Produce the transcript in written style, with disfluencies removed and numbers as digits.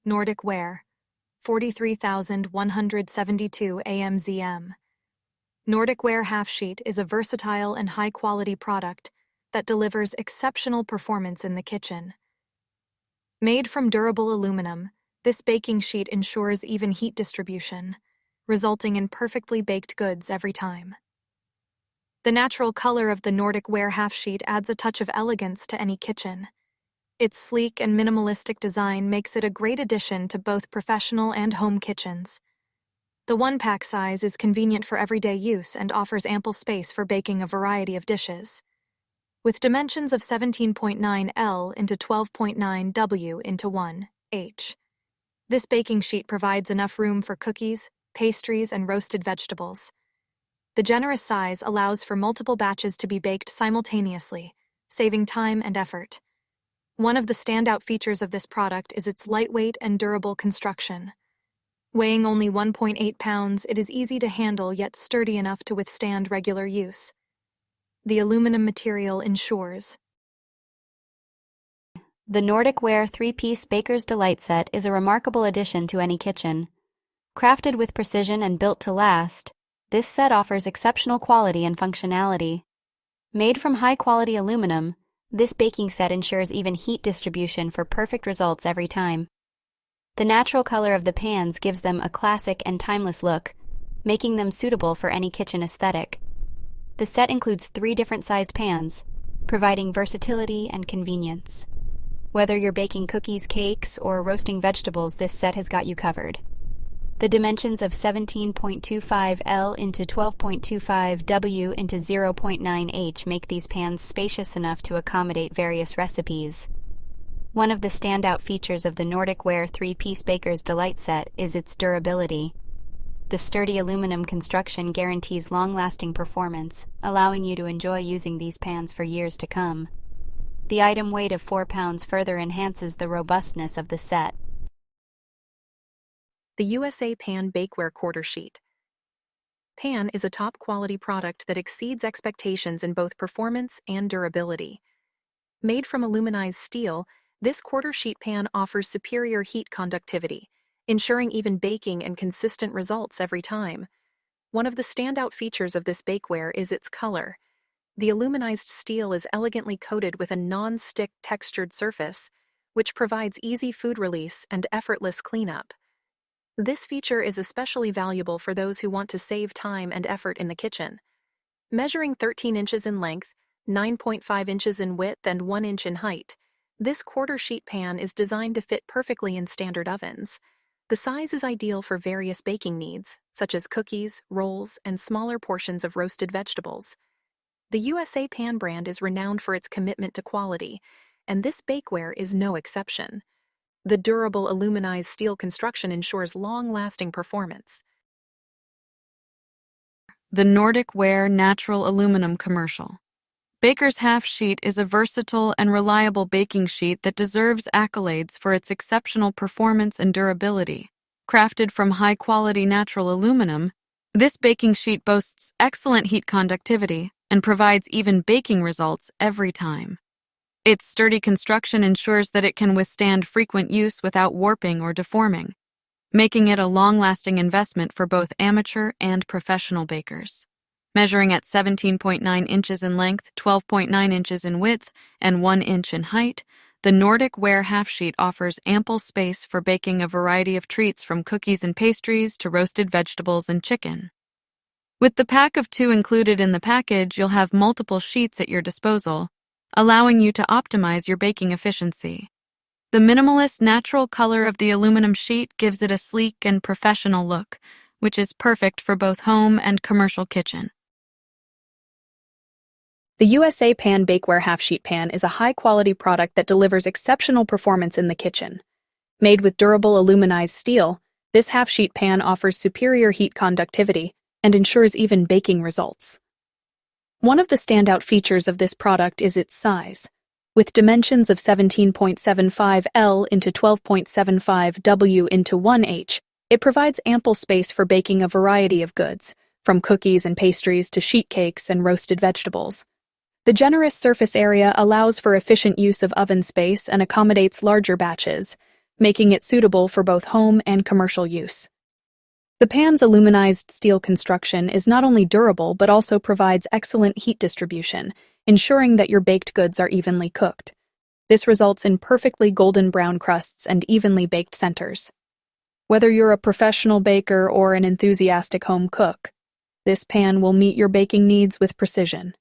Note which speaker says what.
Speaker 1: Nordic ware, 43,172 AMZM. Nordic ware half sheet is a versatile and high-quality product that delivers exceptional performance in the kitchen. Made from durable aluminum, this baking sheet ensures even heat distribution, resulting in perfectly baked goods every time. The natural color of the Nordic ware half sheet adds a touch of elegance to any kitchen. Its sleek and minimalistic design makes it a great addition to both professional and home kitchens. The one-pack size is convenient for everyday use and offers ample space for baking a variety of dishes. With dimensions of 17.9 L into 12.9 W into 1 H. This baking sheet provides enough room for cookies, pastries, and roasted vegetables. The generous size allows for multiple batches to be baked simultaneously, saving time and effort. One of the standout features of this product is its lightweight and durable construction. Weighing only 1.8 pounds, it is easy to handle yet sturdy enough to withstand regular use. The aluminum material ensures.
Speaker 2: The Nordic ware 3-piece Baker's Delight set is a remarkable addition to any kitchen. Crafted with precision and built to last, this set offers exceptional quality and functionality. Made from high-quality aluminum, this baking set ensures even heat distribution for perfect results every time. The natural color of the pans gives them a classic and timeless look, making them suitable for any kitchen aesthetic. The set includes 3 different sized pans, providing versatility and convenience. Whether you're baking cookies, cakes, or roasting vegetables, this set has got you covered. The dimensions of 17.25 L into 12.25 W into 0.9 H make these pans spacious enough to accommodate various recipes. One of the standout features of the Nordic ware 3-piece Baker's Delight set is its durability. The sturdy aluminum construction guarantees long-lasting performance, allowing you to enjoy using these pans for years to come. The item weight of 4 pounds further enhances the robustness of the set.
Speaker 1: The USA Pan Bakeware Quarter Sheet. Pan is a top-quality product that exceeds expectations in both performance and durability. Made from aluminized steel, this quarter sheet pan offers superior heat conductivity, ensuring even baking and consistent results every time. One of the standout features of this bakeware is its color. The aluminized steel is elegantly coated with a non-stick textured surface, which provides easy food release and effortless cleanup. This feature is especially valuable for those who want to save time and effort in the kitchen. Measuring 13 inches in length, 9.5 inches in width, and 1 inch in height, this quarter sheet pan is designed to fit perfectly in standard ovens. The size is ideal for various baking needs, such as cookies, rolls, and smaller portions of roasted vegetables. The USA Pan brand is renowned for its commitment to quality, and this bakeware is no exception. The durable aluminized steel construction ensures long-lasting performance. The Nordic ware natural aluminum commercial. Baker's half sheet is a versatile and reliable baking sheet that deserves accolades for its exceptional performance and durability. Crafted from high-quality natural aluminum, this baking sheet boasts excellent heat conductivity and provides even baking results every time. Its sturdy construction ensures that it can withstand frequent use without warping or deforming, making it a long-lasting investment for both amateur and professional bakers. Measuring at 17.9 inches in length, 12.9 inches in width, and 1 inch in height, the Nordic ware half sheet offers ample space for baking a variety of treats from cookies and pastries to roasted vegetables and chicken. With the pack of 2 included in the package, you'll have multiple sheets at your disposal, allowing you to optimize your baking efficiency. The minimalist natural color of the aluminum sheet gives it a sleek and professional look, which is perfect for both home and commercial kitchen. The USA Pan Bakeware Half Sheet Pan is a high-quality product that delivers exceptional performance in the kitchen. Made with durable aluminized steel, this half-sheet pan offers superior heat conductivity and ensures even baking results. One of the standout features of this product is its size. With dimensions of 17.75 L into 12.75 W into 1 H, it provides ample space for baking a variety of goods, from cookies and pastries to sheet cakes and roasted vegetables. The generous surface area allows for efficient use of oven space and accommodates larger batches,
Speaker 3: making it suitable for both home and commercial use. The pan's aluminized steel construction is not only durable but also provides excellent heat distribution, ensuring that your baked goods are evenly cooked. This results in perfectly golden brown crusts and evenly baked centers. Whether you're a professional baker or an enthusiastic home cook, this pan will meet your baking needs with precision.